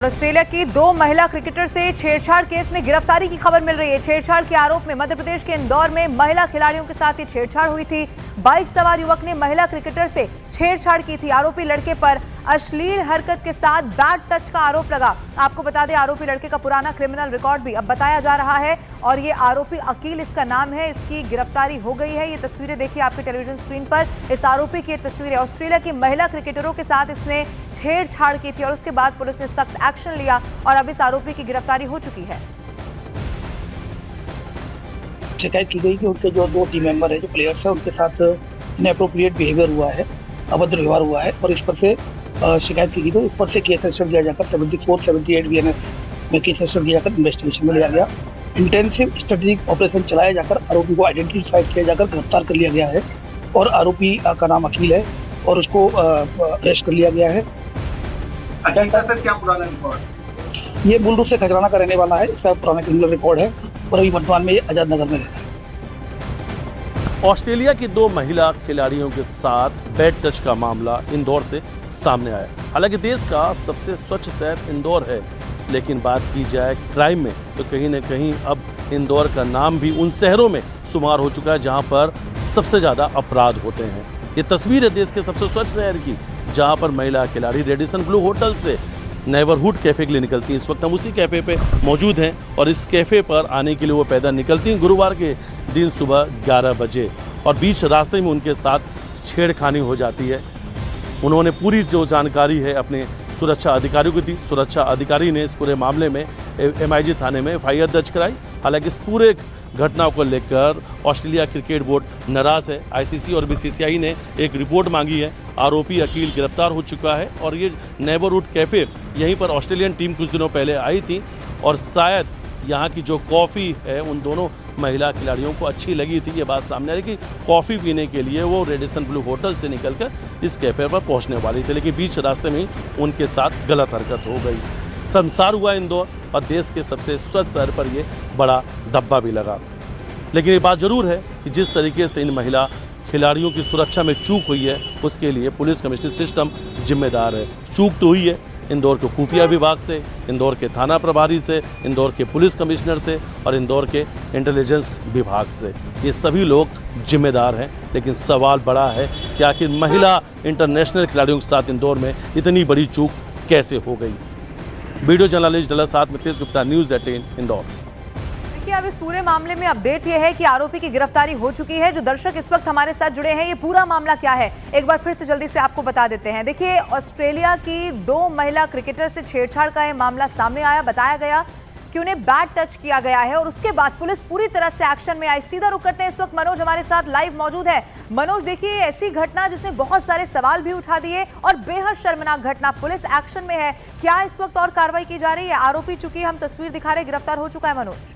Australia की 2 महिला cricketer से छेड़छाड़ केस में गिरफ्तारी की खबर मिल रही है। छेड़छाड़ के आरोप में मध्य प्रदेश के इंदौर में महिला खिलाड़ियों के साथ ये छेड़छाड़ हुई थी। बाइक सवार युवक ने महिला क्रिकेटर से छेड़छाड़ की थी। आरोपी लड़के पर अश्लील हरकत के साथ बैड टच का आरोप लगा। आपको बता दें, आरोपी लड़के का पुराना क्रिमिनल रिकॉर्ड भी अब बताया जा रहा है और ये आरोपी अकील इसका नाम है। इसकी गिरफ्तारी हो गई है। ये तस्वीरें देखिए आपके टेलीविजन स्क्रीन पर। इस आरोपी की तस्वीरें, ऑस्ट्रेलिया की महिला क्रिकेटरों के साथ इसने छेड़छाड़ की थी और उसके बाद पुलिस ने सख्त एक्शन लिया और अब इस आरोपी की गिरफ्तारी हो चुकी है। शिकायत की गई कि उनके जो 2 टीम मेंबर है, जो प्लेयर्स हैं, उनके साथ इनएप्रोप्रिएट बिहेवियर हुआ है, अभद्र व्यवहार हुआ है और इस पर से शिकायत की गई। तो इस पर से केस रजिस्टर दिया जाकर 74-78 BNS में केस रजिस्टर दिया जाकर इन्वेस्टिगेशन में लिया गया। इंटेंसिव स्ट्रेटेजिक ऑपरेशन चलाया जाकर आरोपी को आइडेंटिफाई किया जाकर गिरफ्तार कर लिया गया है और आरोपी का नाम अखिल है और उसको अरेस्ट कर लिया गया है। सर, क्या पुराना रिकॉर्ड? ये मूल रूप से खजराना का रहने वाला है। इसका पुराना क्रिमिनल रिकॉर्ड है और अभी वर्तमान में ये आजाद नगर में रहता है। ऑस्ट्रेलिया की 2 महिला खिलाड़ियों के साथ बैड टच का मामला इंदौर से सामने आया। हालांकि देश का सबसे स्वच्छ शहर इंदौर है, लेकिन बात की जाए क्राइम में तो कहीं न कहीं अब इंदौर का नाम भी उन शहरों में शुमार हो चुका है जहां पर सबसे ज़्यादा अपराध होते हैं। ये तस्वीर है देश के सबसे स्वच्छ शहर की, जहां पर महिला खिलाड़ी रेडिसन ब्लू होटल से नेबरहुड कैफ़े के लिए निकलती हैं। इस वक्त हम उसी कैफ़े पे मौजूद हैं और इस कैफ़े पर आने के लिए वो पैदल निकलती हैं गुरुवार के दिन सुबह 11 बजे और बीच रास्ते में उनके साथ छेड़खानी हो जाती है। उन्होंने पूरी जो जानकारी है अपने सुरक्षा अधिकारियों को दी। सुरक्षा अधिकारी ने इस पूरे मामले में MIG थाने में FIR दर्ज कराई। हालांकि इस पूरे घटना को लेकर ऑस्ट्रेलिया क्रिकेट बोर्ड नाराज है। ICC और BCCI ने एक रिपोर्ट मांगी है। आरोपी अकील गिरफ्तार हो चुका है और ये नेबरहुड कैफ़े, यहीं पर ऑस्ट्रेलियन टीम कुछ दिनों पहले आई थी और शायद यहाँ की जो कॉफ़ी है उन दोनों महिला खिलाड़ियों को अच्छी लगी थी। ये बात सामने आई कि कॉफ़ी पीने के लिए वो रेडिसन ब्लू होटल से निकलकर इस कैफ़े पर पहुँचने वाली थी, लेकिन बीच रास्ते में ही उनके साथ गलत हरकत हो गई। शर्मसार हुआ इंदौर और देश के सबसे स्वच्छ शहर पर ये बड़ा धब्बा भी लगा। लेकिन ये बात ज़रूर है कि जिस तरीके से इन महिला खिलाड़ियों की सुरक्षा में चूक हुई है उसके लिए पुलिस कमिश्नरी सिस्टम जिम्मेदार है। चूक तो हुई है इंदौर के खुफिया विभाग से, इंदौर के थाना प्रभारी से, इंदौर के पुलिस कमिश्नर से और इंदौर के इंटेलिजेंस विभाग से। ये सभी लोग जिम्मेदार हैं, लेकिन सवाल बड़ा है कि आखिर महिला इंटरनेशनल खिलाड़ियों के साथ इंदौर में इतनी बड़ी चूक कैसे हो गई। वीडियो जर्नलिस्ट डला साथ मिथिलेश गुप्ता, न्यूज़ 18 इंदौर। देखिए, अब इस पूरे मामले में अपडेट ये है कि आरोपी की गिरफ्तारी हो चुकी है। जो दर्शक इस वक्त हमारे साथ जुड़े हैं, ये पूरा मामला क्या है एक बार फिर से जल्दी से आपको बता देते हैं। देखिए, ऑस्ट्रेलिया की 2 महिला क्रिकेटर से छेड़छाड़ का ये मामला सामने आया। बताया गया कि उन्हें बैड टच किया गया है और उसके बाद पुलिस पूरी तरह से एक्शन में आई। सीधा रुक करते हैं, इस वक्त मनोज हमारे साथ लाइव मौजूद है। मनोज, देखिए, ऐसी घटना जिसने बहुत सारे सवाल भी उठा दिए और बेहद शर्मनाक घटना, पुलिस एक्शन में है। क्या इस वक्त और कार्रवाई की जा रही है? आरोपी, चूंकि हम तस्वीर दिखा रहे, गिरफ्तार हो चुका है। मनोज,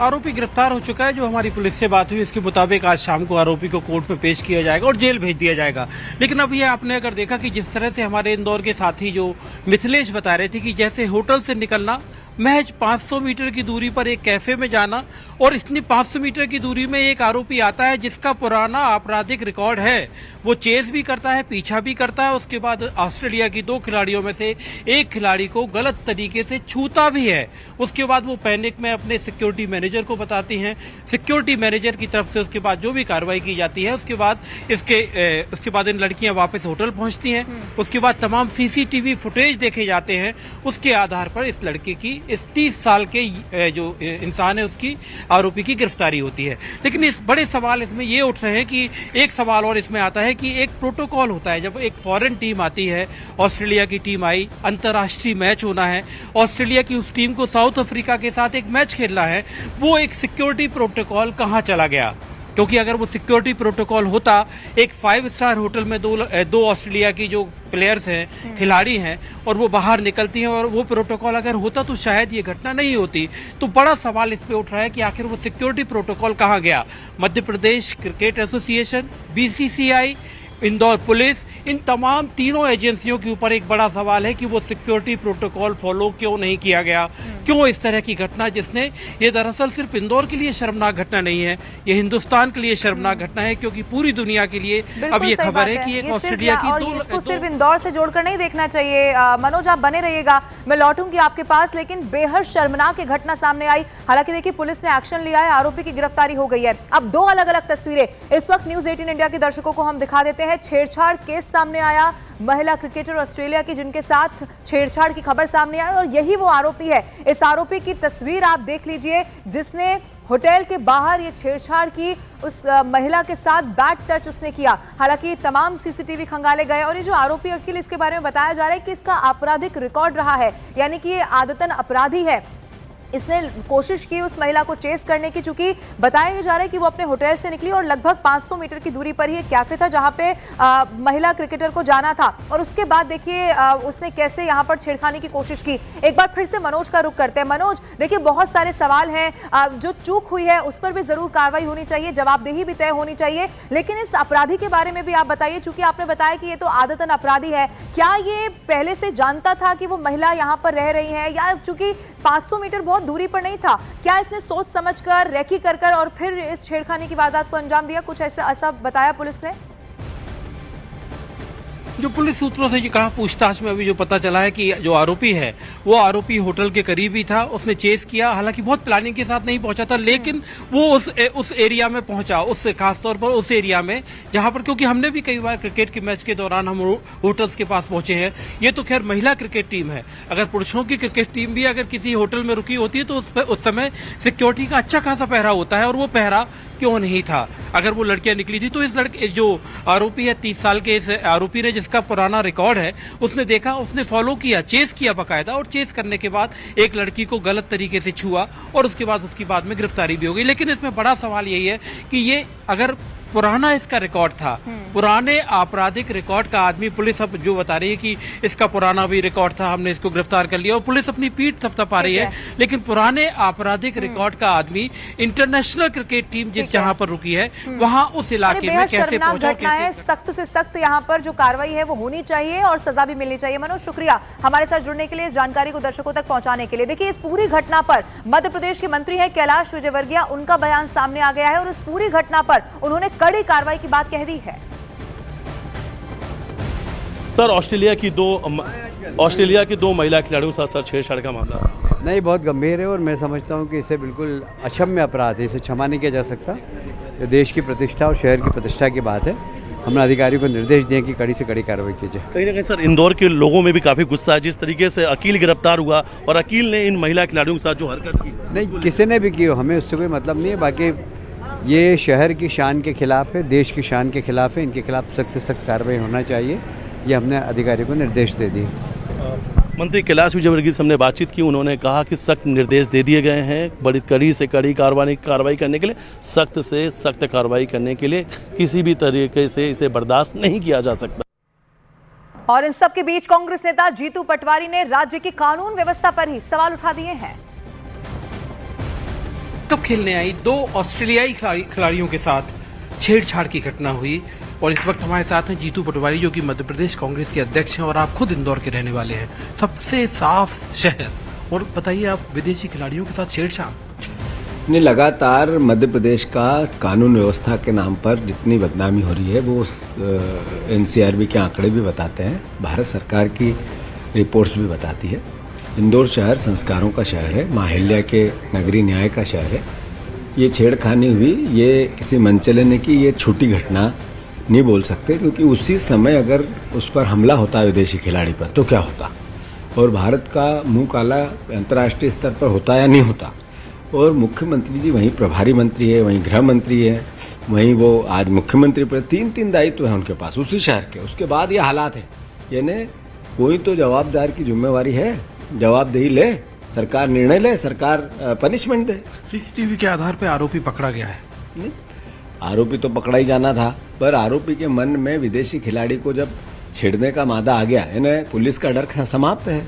आरोपी गिरफ्तार हो चुका है। जो हमारी पुलिस से बात हुई उसके मुताबिक आज शाम को आरोपी को कोर्ट में पेश किया जाएगा और जेल भेज दिया जाएगा। लेकिन अब ये आपने अगर देखा कि जिस तरह से हमारे इंदौर के साथी जो मिथिलेश बता रहे थे कि जैसे होटल से निकलना, महज 500 मीटर की दूरी पर एक कैफे में जाना और इतनी 500 मीटर की दूरी में एक आरोपी आता है जिसका पुराना आपराधिक रिकॉर्ड है। वो चेज भी करता है, पीछा भी करता है। उसके बाद ऑस्ट्रेलिया की 2 खिलाड़ियों में से एक खिलाड़ी को गलत तरीके से छूता भी है। उसके बाद वो पैनिक में अपने सिक्योरिटी मैनेजर को बताती हैं। सिक्योरिटी मैनेजर की तरफ से उसके बाद जो भी कार्रवाई की जाती है उसके बाद इन लड़कियां वापस होटल पहुंचती हैं। उसके बाद तमाम CCTV फुटेज देखे जाते हैं। उसके आधार पर इस लड़के की, इस 30 साल के जो इंसान है, उसकी, आरोपी की गिरफ्तारी होती है। लेकिन इस बड़े सवाल इसमें ये उठ रहे हैं कि एक सवाल और इसमें आता है कि एक प्रोटोकॉल होता है। जब एक फॉरेन टीम आती है, ऑस्ट्रेलिया की टीम आई, अंतर्राष्ट्रीय मैच होना है, ऑस्ट्रेलिया की उस टीम को साउथ अफ्रीका के साथ एक मैच खेलना है, वो एक सिक्योरिटी प्रोटोकॉल कहाँ चला गया? क्योंकि अगर वो सिक्योरिटी प्रोटोकॉल होता, एक 5 स्टार होटल में दो ऑस्ट्रेलिया की जो प्लेयर्स हैं, खिलाड़ी हैं, और वो बाहर निकलती हैं और वो प्रोटोकॉल अगर होता तो शायद ये घटना नहीं होती। तो बड़ा सवाल इस पे उठ रहा है कि आखिर वो सिक्योरिटी प्रोटोकॉल कहाँ गया? Madhya Pradesh cricket association, BCCI, Indore police, इन तमाम तीनों एजेंसियों के ऊपर एक बड़ा सवाल है कि वो सिक्योरिटी प्रोटोकॉल फॉलो क्यों नहीं किया गया, क्यों इस तरह की घटना, जिसने ये दरअसल सिर्फ इंदौर के लिए शर्मनाक घटना नहीं है, ये हिंदुस्तान के लिए शर्मनाक घटना है, क्योंकि पूरी दुनिया के लिए अब ये खबर है कि एक ऑस्ट्रेलिया की इसको सिर्फ इंदौर से जोड़कर नहीं देखना चाहिए। मनोज, आप बने रहिएगा, मैं लौटूंगी आपके पास, लेकिन बेहद शर्मनाक एक घटना सामने आई। हालांकि देखिए, पुलिस ने एक्शन लिया है, आरोपी की गिरफ्तारी हो गई है। अब दो अलग अलग तस्वीरें इस वक्त न्यूज 18 इंडिया के दर्शकों को हम दिखा देते हैं। छेड़छाड़ केस सामने आया, महिला क्रिकेटर ऑस्ट्रेलिया की जिनके साथ छेड़छाड़ की खबर सामने आई, और यही वो आरोपी है। इस आरोपी की तस्वीर आप देख लीजिए, जिसने होटल के बाहर ये छेड़छाड़ की, उस महिला के साथ बैड टच उसने किया। हालांकि तमाम सीसीटीवी खंगाले गए, और ये जो आरोपी अखिल, इसके बारे में बताया जा रहा है कि इसका आपराधिक रिकॉर्ड रहा है, यानी कि ये आदतन अपराधी है। इसने कोशिश की उस महिला को चेस करने की, चूंकि बताया जा रहा है कि वो अपने होटल से निकली और लगभग 500 मीटर की दूरी पर ही एक कैफे था जहां पे महिला क्रिकेटर को जाना था, और उसके बाद देखिए उसने कैसे यहां पर छेड़खानी की कोशिश की। एक बार फिर से मनोज का रुख करते हैं। मनोज, देखिए बहुत सारे सवाल हैं, जो चूक हुई है उस पर भी जरूर कार्रवाई होनी चाहिए, जवाबदेही भी तय होनी चाहिए, लेकिन इस अपराधी के बारे में भी आप बताइए, चूंकि आपने बताया कि ये तो आदतन अपराधी है। क्या ये पहले से जानता था कि वो महिला यहाँ पर रह रही है, या चूंकि 500 मीटर बहुत दूरी पर नहीं था, क्या इसने सोच समझकर रेकी कर और फिर इस छेड़खानी की वारदात को अंजाम दिया? कुछ ऐसा बताया पुलिस ने? जो पुलिस सूत्रों से ये कहा, पूछताछ में अभी जो पता चला है कि जो आरोपी है वो आरोपी होटल के करीब ही था, उसने चेस किया, हालांकि बहुत प्लानिंग के साथ नहीं पहुंचा था, लेकिन वो उस एरिया में पहुंचा, उस खासतौर पर उस एरिया में जहां पर, क्योंकि हमने भी कई बार क्रिकेट के मैच के दौरान हम होटल्स के पास पहुंचे हैं। ये तो खैर महिला क्रिकेट टीम है, अगर पुरुषों की क्रिकेट टीम भी अगर किसी होटल में रुकी होती है तो उस समय सिक्योरिटी का अच्छा खासा पहरा होता है, और वो पहरा क्यों नहीं था? अगर वो लड़कियां निकली थी तो इस लड़के, जो आरोपी है 30 साल के, इस आरोपी ने, जिसका पुराना रिकॉर्ड है, उसने देखा, उसने फॉलो किया, चेस किया बकायदा, और चेस करने के बाद एक लड़की को गलत तरीके से छुआ, और उसके बाद उसकी बाद में गिरफ्तारी भी हो गई। लेकिन इसमें बड़ा सवाल यही है कि ये अगर पुराना इसका रिकॉर्ड था, पुराने आपराधिक रिकॉर्ड का आदमी, पुलिस अब जो बता रही है कि इसका पुराना भी रिकॉर्ड था, हमने इसको गिरफ्तार कर लिया, और पुलिस अपनी पीठ थपथपा रही है, लेकिन पुराने आपराधिक रिकॉर्ड का आदमी इंटरनेशनल क्रिकेट टीम जिस जहां पर रुकी है वहां उस इलाके में कैसे पहुंचा, कैसे? सख्त से सख्त यहाँ पर जो कार्रवाई है वो होनी चाहिए और सजा भी मिलनी चाहिए। मनोज, शुक्रिया हमारे साथ जुड़ने के लिए, इस जानकारी को दर्शकों तक पहुंचाने के लिए। देखिए, इस पूरी घटना पर मध्य प्रदेश के मंत्री है कैलाश विजयवर्गीय, उनका बयान सामने आ गया है, और इस पूरी घटना पर उन्होंने कड़ी कार्रवाई की बात कह दी है। सर, ऑस्ट्रेलिया की दो महिला खिलाड़ियों के साथ छेड़छाड़ का मामला नहीं, बहुत गंभीर है, और मैं समझता हूं कि इसे बिल्कुल अक्षम्य अपराध है, इसे क्षमा नहीं किया जा सकता। ये देश की प्रतिष्ठा और शहर की प्रतिष्ठा की बात है। हमने अधिकारियों को निर्देश दिए कि कड़ी से कड़ी कार्रवाई की जाए। कहीं ना कहीं सर, इंदौर के लोगों में भी काफी गुस्सा है, जिस तरीके से अकील गिरफ्तार हुआ और अकील ने इन महिला खिलाड़ियों के साथ जो हरकत की। नहीं, किसी ने भी की हो, हमें उससे कोई मतलब नहीं है। बाकी ये शहर की शान के खिलाफ है, देश की शान के खिलाफ है, इनके खिलाफ सख्त से सख्त कार्रवाई होना चाहिए, ये हमने अधिकारियों को निर्देश दे दिए। मंत्री कैलाश विजयवर्गीय से हमने बातचीत की, उन्होंने कहा कि सख्त निर्देश दे दिए गए हैं, बड़ी कड़ी से कड़ी कार्रवाई करने के लिए, सख्त से सख्त कार्रवाई करने के लिए, किसी भी तरीके से इसे बर्दाश्त नहीं किया जा सकता। और इन सब के बीच कांग्रेस नेता जीतू पटवारी ने राज्य की कानून व्यवस्था पर ही सवाल उठा दिए हैं। कब खेलने आई दो ऑस्ट्रेलियाई खिलाड़ियों के साथ छेड़छाड़ की घटना हुई, और इस वक्त हमारे साथ हैं जीतू पटवारी, जो कि मध्य प्रदेश कांग्रेस के अध्यक्ष हैं, और आप खुद इंदौर के रहने वाले हैं, सबसे साफ शहर। और बताइए, आप विदेशी खिलाड़ियों के साथ छेड़छाड़? ने लगातार मध्य प्रदेश का कानून व्यवस्था के नाम पर जितनी बदनामी हो रही है वो एनसीआरबी के आंकड़े भी बताते हैं, भारत सरकार की रिपोर्ट्स भी बताती है। इंदौर शहर संस्कारों का शहर है, माहिल्या के नगरी न्याय का शहर है। ये छेड़खानी हुई, ये किसी मनचले ने की, ये छोटी घटना नहीं बोल सकते, क्योंकि उसी समय अगर उस पर हमला होता विदेशी खिलाड़ी पर तो क्या होता, और भारत का मुंह काला अंतर्राष्ट्रीय स्तर पर होता या नहीं होता। और मुख्यमंत्री जी वहीं प्रभारी मंत्री है, वहीं गृह मंत्री है, वहीं वो आज मुख्यमंत्री पर तीन दायित्व है उनके पास उसी शहर के। उसके बाद ये हालात है, यानी कोई तो जवाबदार की जिम्मेवारी है, जवाबदेही ले, सरकार निर्णय ले, सरकार पनिशमेंट दे। सीसीटीवी के आधार पर आरोपी पकड़ा गया है? नहीं, आरोपी तो पकड़ा ही जाना था, पर आरोपी के मन में विदेशी खिलाड़ी को जब छेड़ने का मादा आ गया, यानी पुलिस का डर समाप्त है,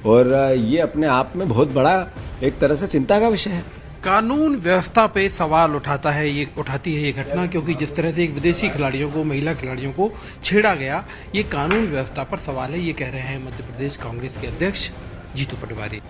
और ये अपने आप में बहुत बड़ा एक तरह से चिंता का विषय है। कानून व्यवस्था पे सवाल उठाती है ये घटना, क्योंकि जिस तरह से एक विदेशी खिलाड़ियों को, महिला खिलाड़ियों को छेड़ा गया, ये कानून व्यवस्था पर सवाल है, ये कह रहे हैं मध्य प्रदेश कांग्रेस के अध्यक्ष जीतू पटवारी।